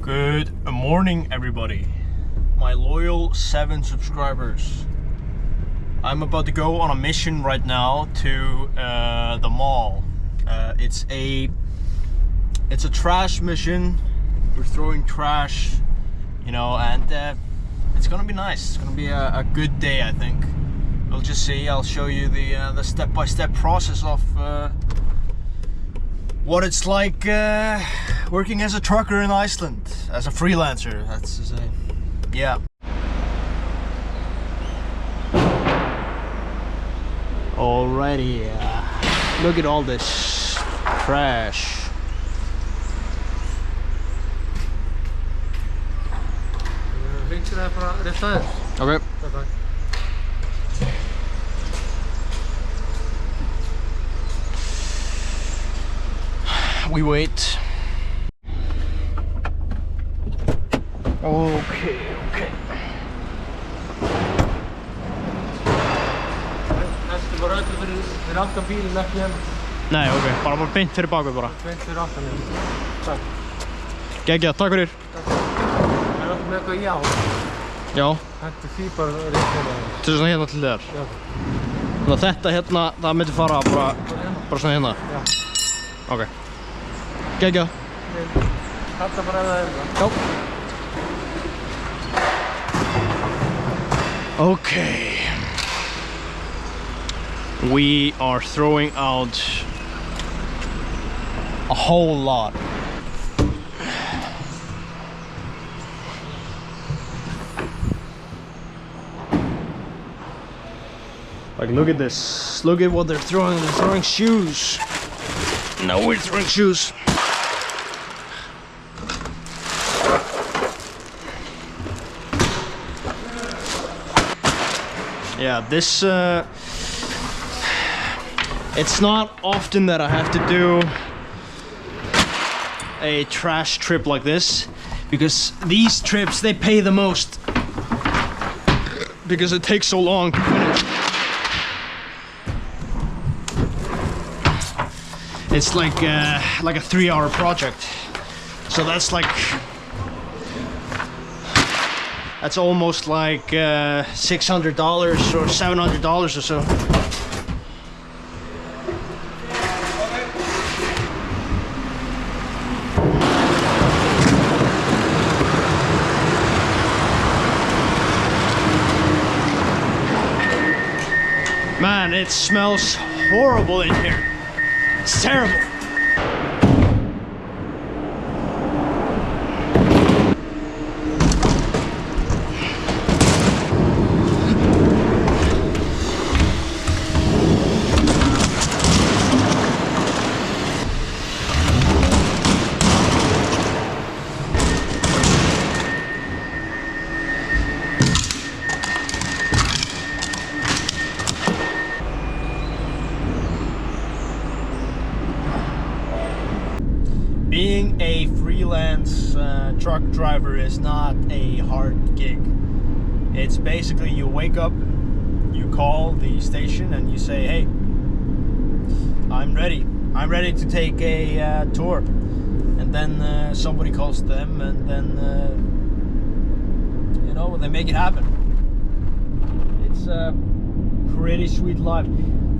Good morning, everybody. My loyal 7 subscribers. I'm about to go on a mission right now to the mall. It's a trash mission. We're throwing trash, you know, and it's gonna be nice. It's gonna be a good day, I think. We'll just see. I'll show you the step-by-step process of what it's like working as a trucker in Iceland, as a freelancer, that's to say. Yeah. Alrighty, look at all this trash. Okay. We wait. Okay. Nei, ok, bara beint fyrir bakvið bara. Beint fyrir aftan hérna. Takk. Geggjað, takk fyrir. Það með eitthvað í á. Já. Hentu því bara rétt hérna. Til svona hérna til þér. Já. Þannig að þetta hérna, það myndi fara bara svona hérna. Já. Ok. Geggjað. Þetta bara ef það það. Já. Okay. We are throwing out a whole lot. Like, look at this. Look at what they're throwing. They're throwing shoes. Now we're throwing shoes. Yeah, this it's not often that I have to do a trash trip like this, because these trips, they pay the most because it takes so long to finish. It's like a 3-hour project, so that's almost like $600 or $700 or so. Man, it smells horrible in here. It's terrible. Being a freelance truck driver is not a hard gig. It's basically you wake up, you call the station and you say, hey, I'm ready to take a tour. And then somebody calls them, and then you know, they make it happen. It's a pretty sweet life.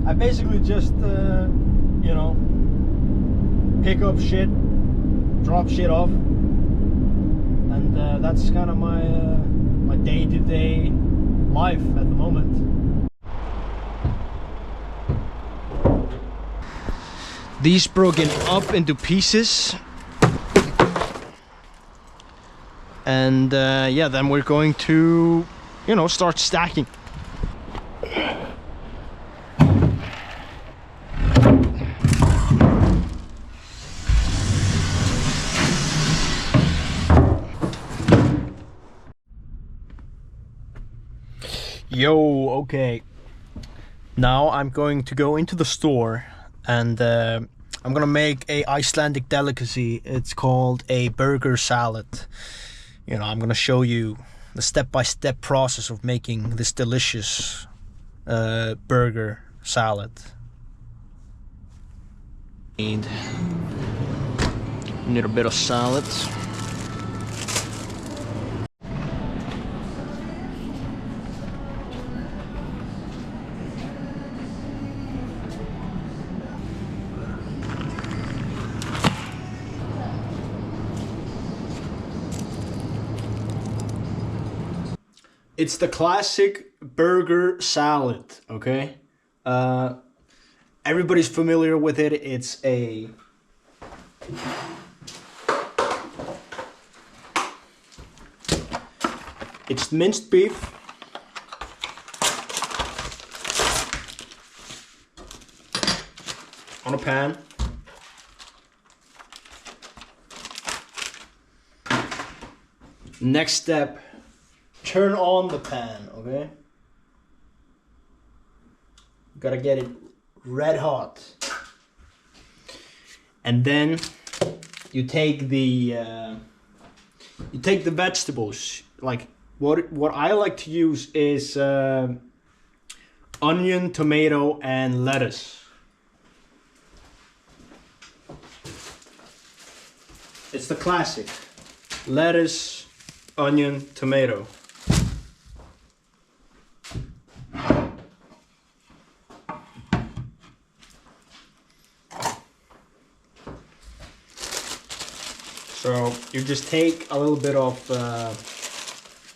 I basically just you know, pick up shit, drop shit off, and that's kind of my my day-to-day life at the moment. These broken up into pieces, and yeah, then we're going to, you know, start stacking. Yo, okay. Now I'm going to go into the store, and I'm gonna make a Icelandic delicacy. It's called a burger salad. You know, I'm gonna show you the step-by-step process of making this delicious burger salad. Need a bit of salad. It's the classic burger salad, okay? Everybody's familiar with it. It's minced beef. On a pan. Next step, turn on the pan, okay? Gotta get it red hot. And then you take the vegetables. Like what I like to use is onion, tomato, and lettuce. It's the classic. Lettuce, onion, tomato. So you just take a little bit of,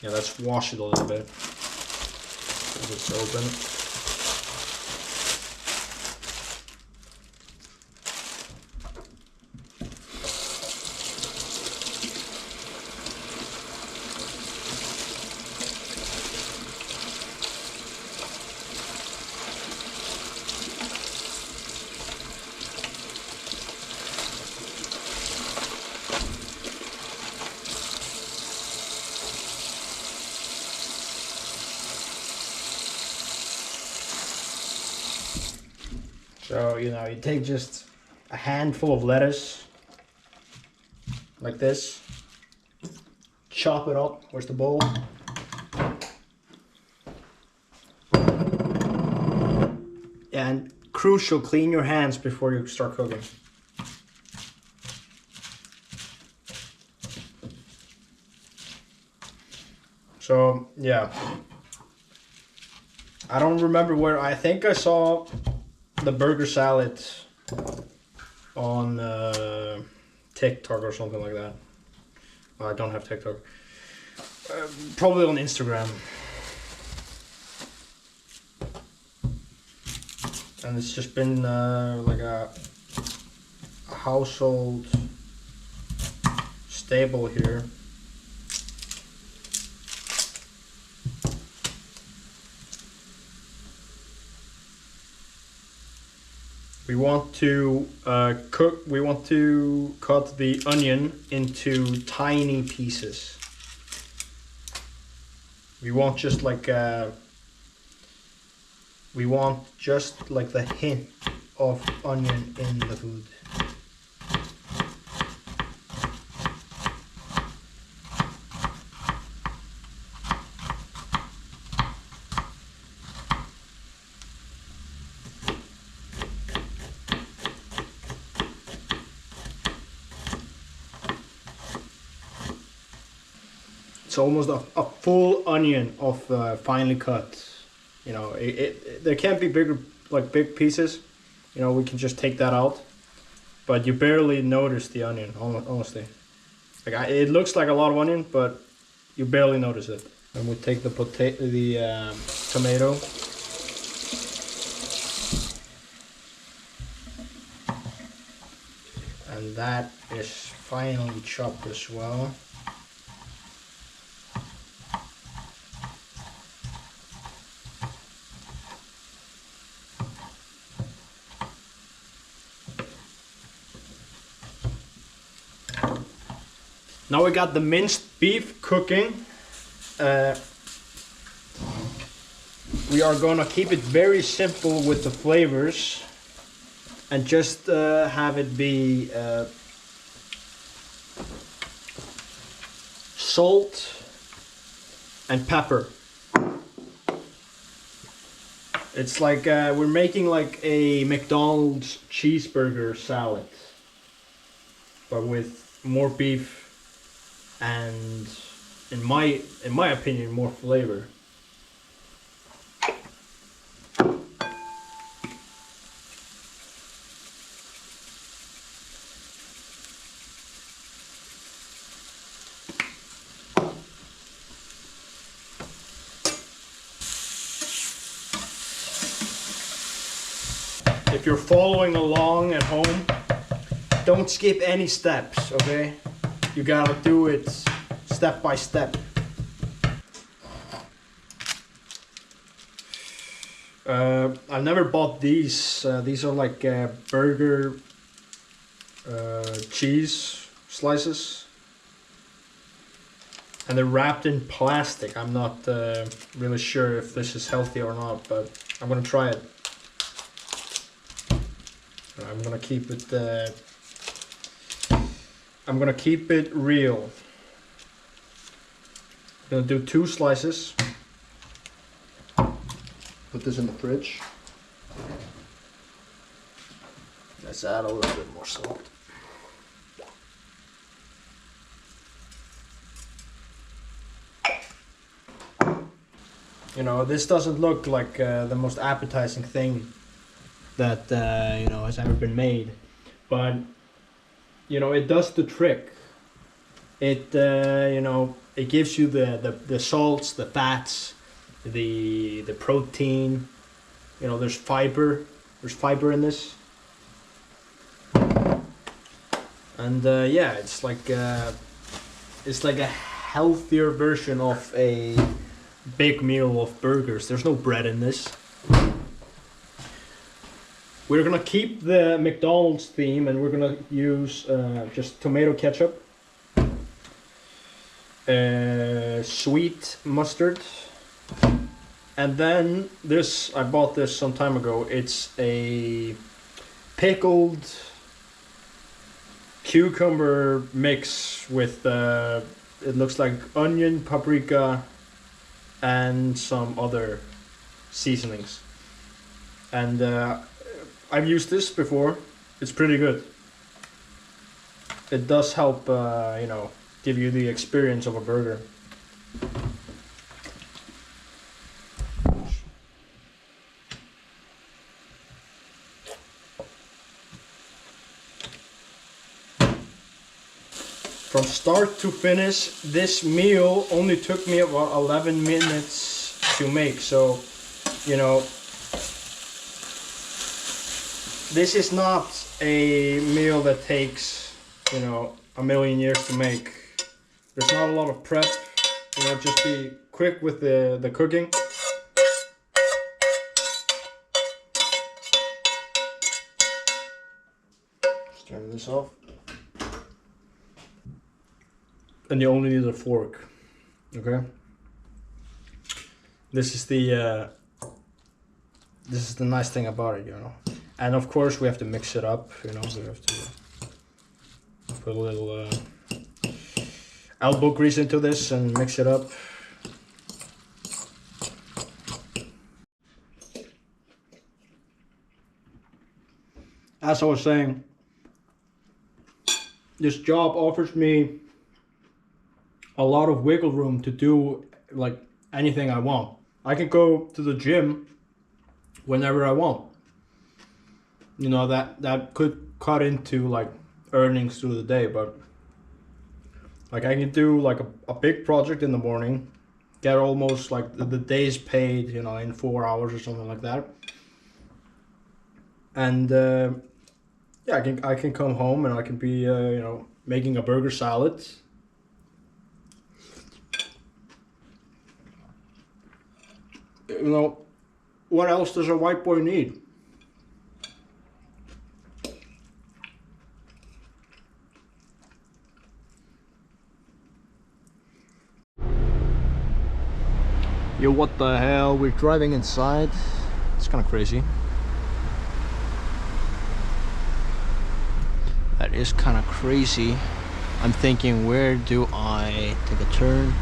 let's wash it a little bit. It's open. So, you take just a handful of lettuce, like this, chop it up. Where's the bowl? And crucial, clean your hands before you start cooking. So, yeah. I don't remember where, I think I saw the burger salad on TikTok or something like that. Well, I don't have TikTok. Probably on Instagram. And it's just been like a household staple here. We want to cut the onynion into tiny pieces. We want just like the hint of onion in the food. It's almost a full onion of finely cut. There can't be big pieces. We can just take that out, but you barely notice the onion. Honestly, it looks like a lot of onion, but you barely notice it. And we take the tomato. And that is finely chopped as well. Now we got the minced beef cooking. We are gonna keep it very simple with the flavors and just have it be salt and pepper. It's like we're making like a McDonald's cheeseburger salad, but with more beef and, in my opinion, more flavor. if you're following along at home, don't skip any steps, okay? You gotta do it step by step. I've never bought these. These are like burger cheese slices. And they're wrapped in plastic. I'm not really sure if this is healthy or not, but I'm gonna try it. I'm gonna keep it real. I'm gonna do 2 slices. Put this in the fridge. Let's add a little bit more salt. You know, this doesn't look like the most appetizing thing that you know, has ever been made, but you know, it does the trick. It you know, it gives you the salts, the fats, the protein. You know, there's fiber. There's fiber in this, and yeah, it's like a healthier version of a big meal of burgers. There's no bread in this. We're gonna keep the McDonald's theme, and we're gonna use just tomato ketchup, sweet mustard, and then this, I bought this some time ago. It's a pickled cucumber mix with it looks like onion, paprika, and some other seasonings. And I've used this before. It's pretty good. It does help, you know, give you the experience of a burger. From start to finish, this meal only took me about 11 minutes to make. So, you know, this is not a meal that takes, you know, a million years to make. There's not a lot of prep. You know, just be quick with the cooking. Let's turn this off. And you only need a fork, okay? This is the nice thing about it, you know. And of course we have to mix it up, you know. We have to put a little elbow grease into this and mix it up. As I was saying, this job offers me a lot of wiggle room to do like anything I want. I can go to the gym whenever I want. You know, that could cut into like earnings through the day, but like I can do like a big project in the morning, get almost like the day's paid, you know, in 4 hours or something like that. And yeah, I can come home and I can be you know, making a burger salad. You know, what else does a white boy need? Yo, what the hell? We're driving inside. It's kind of crazy. That is kind of crazy. I'm thinking, where do I take a turn?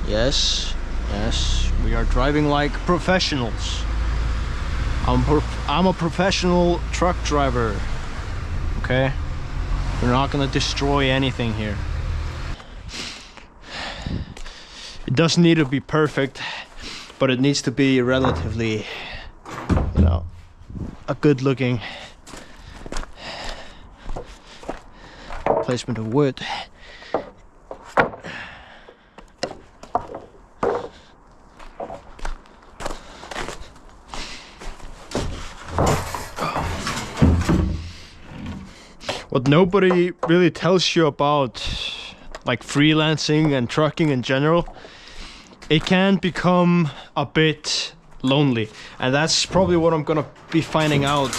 Yes, yes, we are driving like professionals. I'm a professional truck driver, okay? We're not gonna destroy anything here. It doesn't need to be perfect, but it needs to be relatively, you know, a good looking placement of wood. what nobody really tells you about like freelancing and trucking in general, it can become a bit lonely, and that's probably what I'm gonna be finding out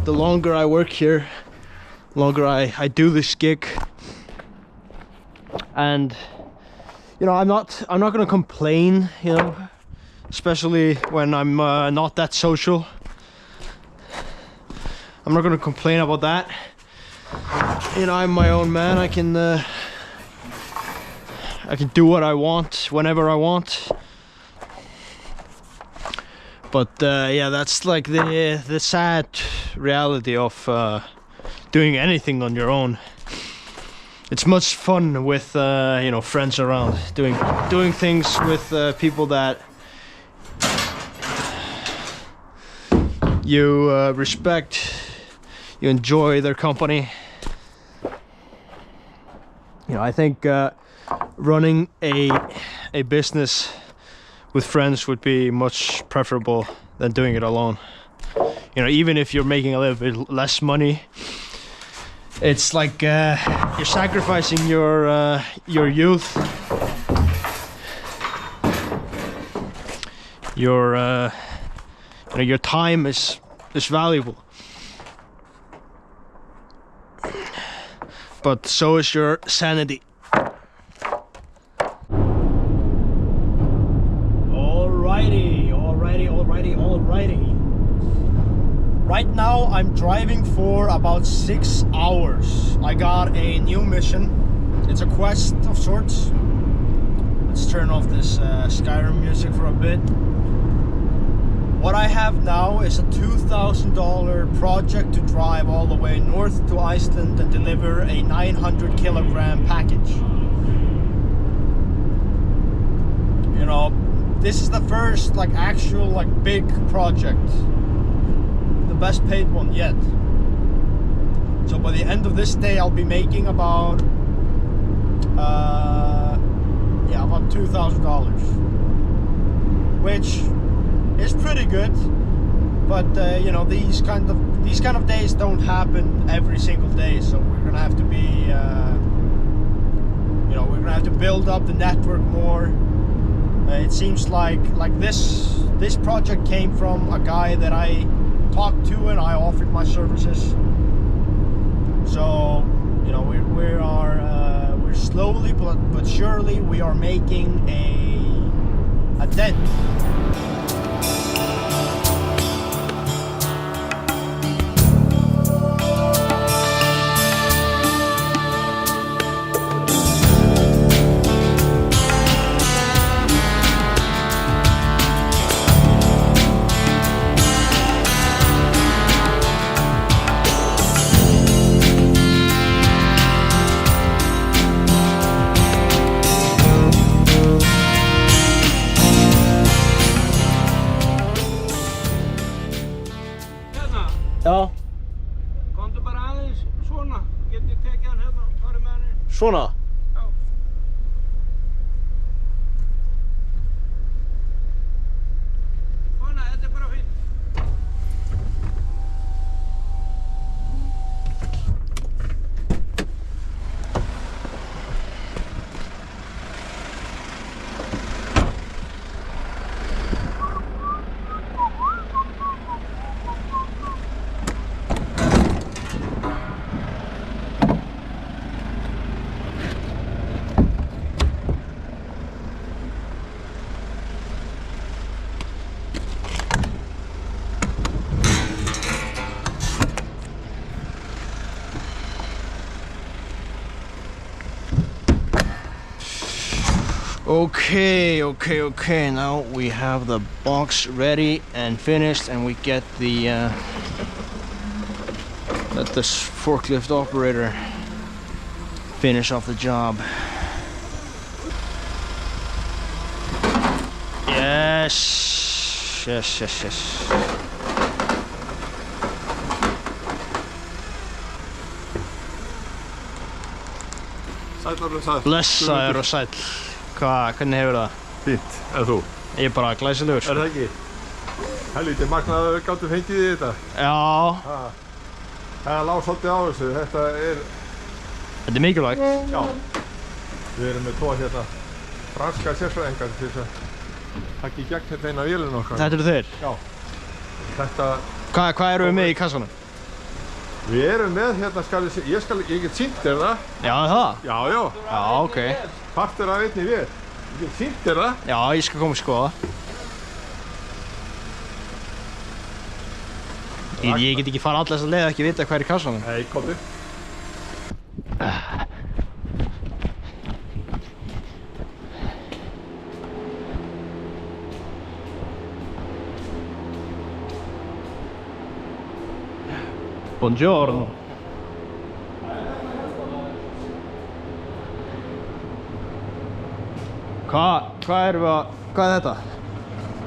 the longer I work here, the longer I do this gig. And you know, I'm not gonna complain, you know, especially when I'm not that social. I'm not gonna complain about that. You know, I'm my own man. I can do what I want whenever I want. But yeah, that's like the sad reality of doing anything on your own. It's much fun with you know, friends around, doing things with people that you respect, you enjoy their company. You know, I think running a business with friends would be much preferable than doing it alone. You know, even if you're making a little bit less money, it's like you're sacrificing your youth, your you know, your time is valuable, but so is your sanity. Alrighty. Right now I'm driving for about 6 hours. I got a new mission. It's a quest of sorts. Let's turn off this Skyrim music for a bit. What I have now is a $2,000 project to drive all the way north to Iceland and deliver a 900 kilogram package. You know, this is the first like actual like big project, the best paid one yet. So by the end of this day I'll be making about yeah, about $2,000, which is pretty good. But you know, these kind of days don't happen every single day, so we're gonna have to be you know, we're gonna have to build up the network more. It seems like this project came from a guy that I talked to and I offered my services. So you know, we're slowly but surely we are making a dent. Já. Komdu bara aðeins svona, get ég tekið hann hérna og farið með hann inn. Svona? Já. Svona, þetta bara fínt. Okay, now we have the box ready and finished, and we get the let this forklift operator finish off the job. Yes. Blessaður og sæll. Hvernig hefur það? Fínt, eða þú? Ég er bara glæsilegur. Það ekki? Helviti magnaður gáttu fengið í þetta. Já. Það lá svolítið á þessu, þetta er mikilvægt. Já, við erum með tvo hérna franska sérfræðingar til þess að taka í gegn hérna eina vélina okkar. Þetta eru þeir? Já. Þetta... Hvað eru við með í kassanum? Við erum með hérna, ég get sýnt þér það. Já, það? Já, já. Já, ok. Partur af einni vél. Ég get sýnt þér það. Já, ég skal koma og skoða. Ég get ekki fara allir þess að leið að ekki vita hvað er í kassanum. Nei, komdu. Buongiorno. Hvað er þetta?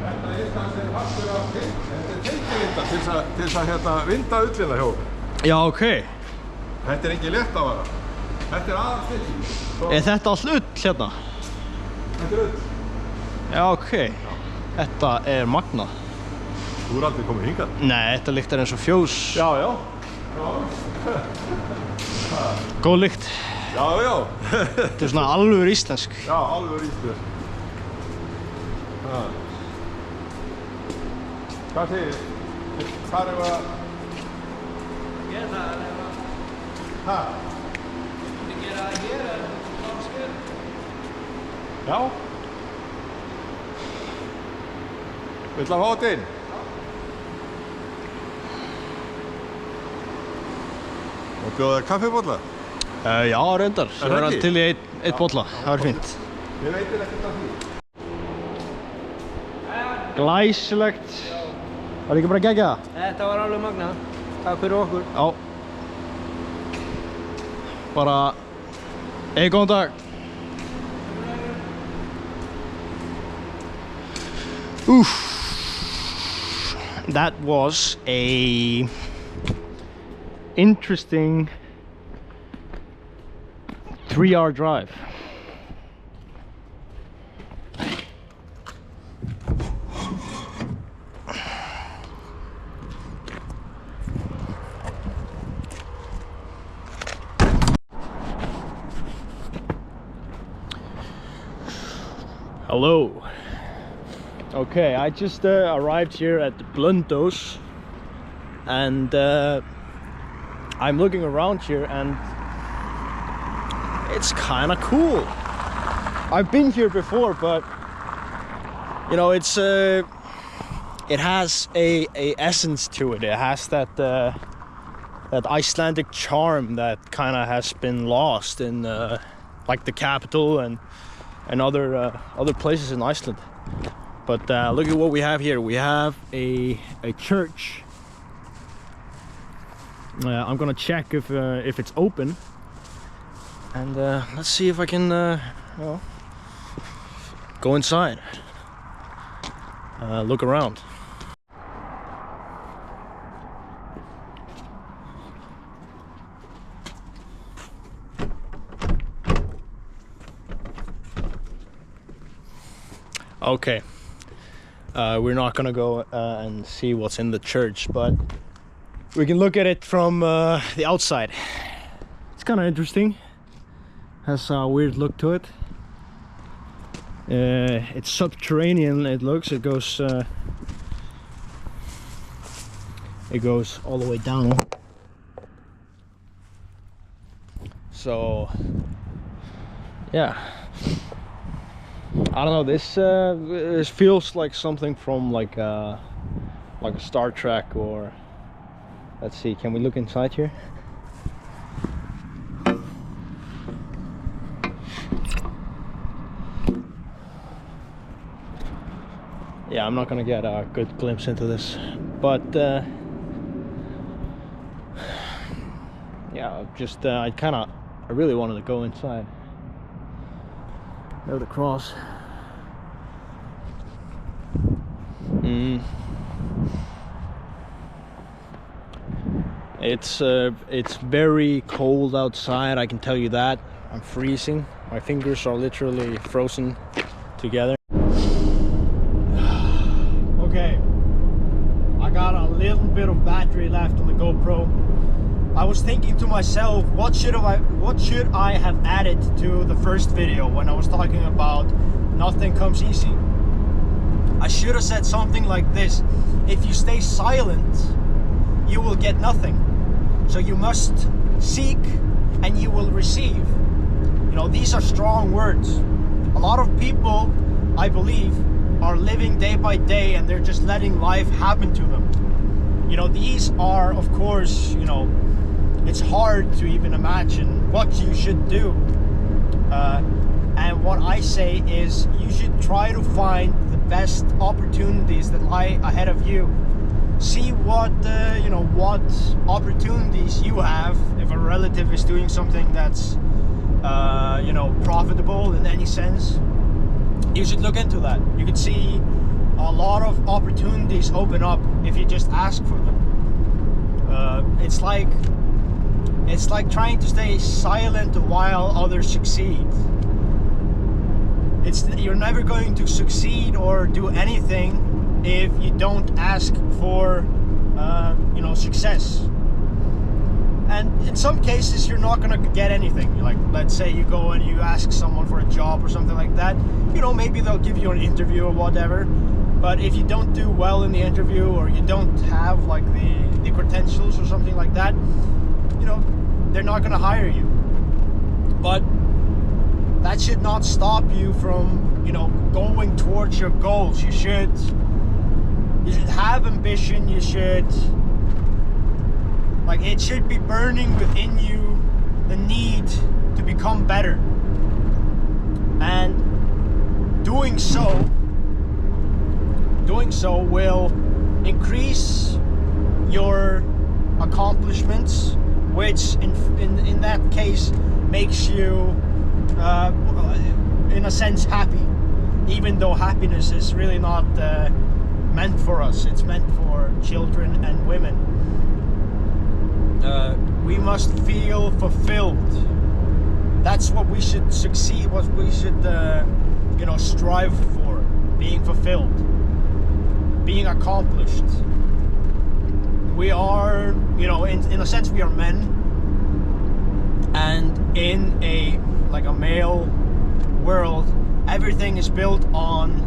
Þetta er það sem partur af tengivindar til þess að hérna vinda ullina hjá okkur. Já, ok. Þetta er ekki létt að vara. Þetta er aðalstilling. Er þetta allt ull hérna? Þetta er ull. Já, ok. Þetta er magnað. Þú er aldrei komið hingað. Nei, þetta lyktar eins og fjós. Já, já. Góð lykt. Já, já. Þetta er svona alveg íslensk. Já, alveg íslensk. Hvað segir þið? Hvað er það? Ég það er það. Hæ? Þú gera það hér eða námskeið? Já. Vill að fá þetta inn? Og bjóða þér kaffibolla? Já, reyndar. Ég verði til í eitt bolla. Það verður fínt. Ég veitir ekkert af því. Glæsilegt. Var ekki bara geggjað það? Þetta var alveg magnað. Takk fyrir okkur. Já. Bara... góðan dag. Oof. That was a interesting 3-hour drive. Hello. Okay, I just arrived here at Blundos, and I'm looking around here, and it's kind of cool. I've been here before, but you know, it's it has a essence to it. It has that that Icelandic charm that kind of has been lost in like the capital and other places in Iceland. But look at what we have here. We have a church. I'm gonna check if it's open, and let's see if I can well, go inside, look around. Okay, we're not gonna go and see what's in the church, but we can look at it from the outside. It's kind of interesting. Has a weird look to it. It's subterranean. It looks. It goes all the way down. So yeah. I don't know, this feels like something from like a Star Trek, or let's see, can we look inside here? Yeah, I'm not gonna get a good glimpse into this, but yeah, just I really wanted to go inside. There's the cross. It's very cold outside, I can tell you that. I'm freezing. My fingers are literally frozen together. Okay, I got a little bit of battery left on the GoPro, I was thinking to myself, what should I have added to the first video when I was talking about nothing comes easy? I should have said something like this: if you stay silent, you will get nothing. So you must seek and you will receive. You know, these are strong words. A lot of people, I believe, are living day by day and they're just letting life happen to them. You know, these are, of course, you know, it's hard to even imagine what you should do. And what I say is you should try to find the best opportunities that lie ahead of you. See what, you know, what opportunities you have. If a relative is doing something that's, you know, profitable in any sense, you should look into that. You can see a lot of opportunities open up if you just ask for them. It's like trying to stay silent while others succeed. You're never going to succeed or do anything if you don't ask for, you know, success. And in some cases, you're not gonna get anything. Like, let's say you go and you ask someone for a job or something like that. You know, maybe they'll give you an interview or whatever. But if you don't do well in the interview, or you don't have like the credentials or something like that, you know, they're not gonna hire you. But that should not stop you from, you know, going towards your goals. You should have ambition. You should, like, it should be burning within you the need to become better. And doing so will increase your accomplishments, which in that case makes you in a sense happy, even though happiness is really not meant for us. It's meant for children and women. We must feel fulfilled. That's what we should succeed, what we should you know, strive for. Being fulfilled, being accomplished. We are, you know, in a sense we are men, and in a male world, everything is built on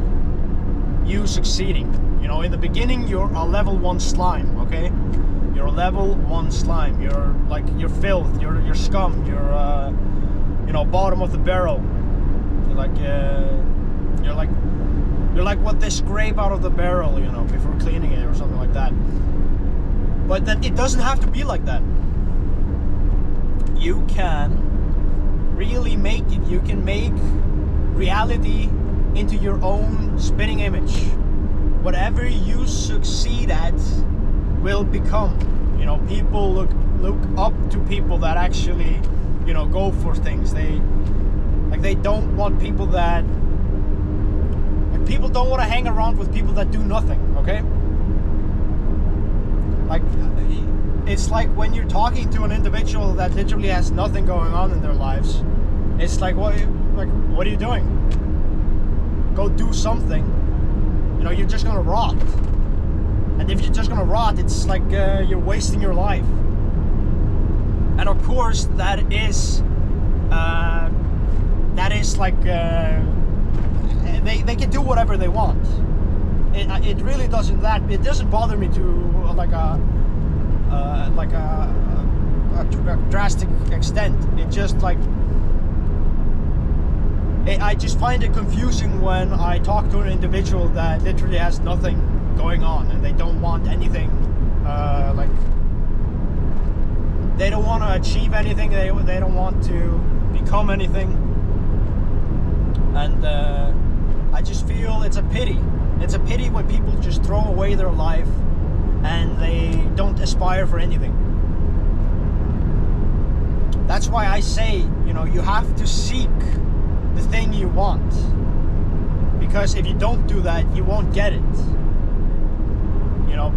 you succeeding. You know, in the beginning you're a level 1 slime, okay? You're a level 1 slime. You're filth, you're scum, you're you know, bottom of the barrel. You're like what they scrape out of the barrel, you know, before cleaning it or something like that. But that it doesn't have to be like that. You can really make it. You can make reality into your own spinning image. Whatever you succeed at will become. You know, people look up to people that actually, you know, go for things. They don't want people that, like, people don't want to hang around with people that do nothing, okay? Like, it's like when you're talking to an individual that literally has nothing going on in their lives. It's like, what are you doing? Go do something. You know, you're just gonna rot. And if you're just gonna rot, it's like you're wasting your life. And of course, that is like they can do whatever they want. It really doesn't. It doesn't bother me to like a drastic extent. It just like. I just find it confusing when I talk to an individual that literally has nothing going on and they don't want anything, like they don't want to achieve anything, they don't want to become anything, and I just feel it's a pity. It's a pity when people just throw away their life and they don't aspire for anything. That's why I say, you know, you have to seek the thing you want, because if you don't do that, you won't get it. You know,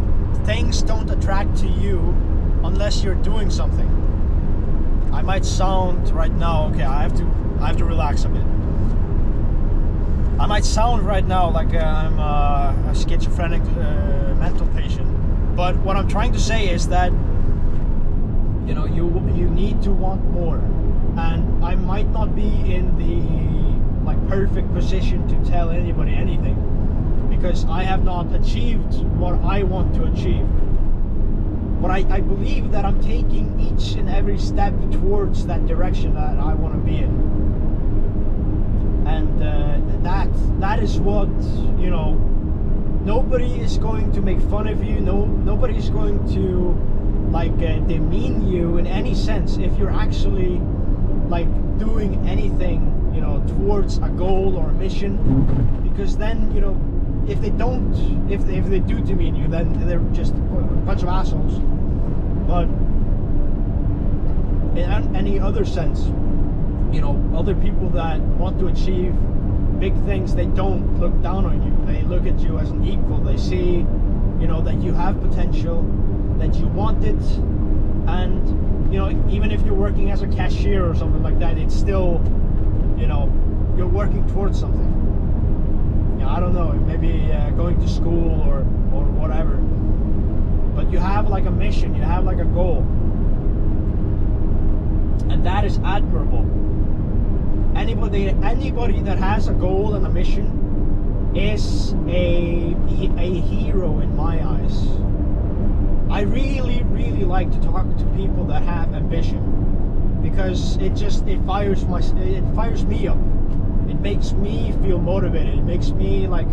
things don't attract to you unless you're doing something. I might sound right now, okay, I have to relax a bit. I might sound right now like I'm a schizophrenic mental patient, but what I'm trying to say is that you know, you need to want more. And I might not be in the like perfect position to tell anybody anything, because I have not achieved what I want to achieve. But I believe that I'm taking each and every step towards that direction that I want to be in. And that is what, you know, nobody is going to make fun of you. Nobody is going to like demean you in any sense if you're actually like doing anything, you know, towards a goal or a mission. Because then, you know, if they do demean you, then they're just a bunch of assholes. But in any other sense, you know, other people that want to achieve big things, they don't look down on you. They look at you as an equal. They see, you know, that you have potential, that you want it, and, you know, even if you're working as a cashier or something like that, it's still, you know, you're working towards something. Yeah, I don't know, maybe going to school or whatever. But you have like a mission, you have like a goal. And that is admirable. Anybody that has a goal and a mission is a hero in my eyes. I really like to talk to people that have ambition, because it fires me up. It makes me feel motivated. It makes me like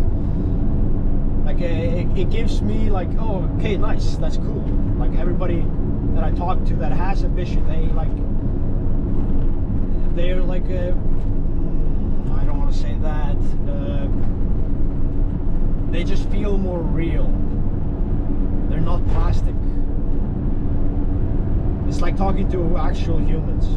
it gives me like, oh, okay, nice, that's cool. Like everybody that I talk to that has ambition, they're like I don't want to say that. They just feel more real. They're not plastic. It's like talking to actual humans.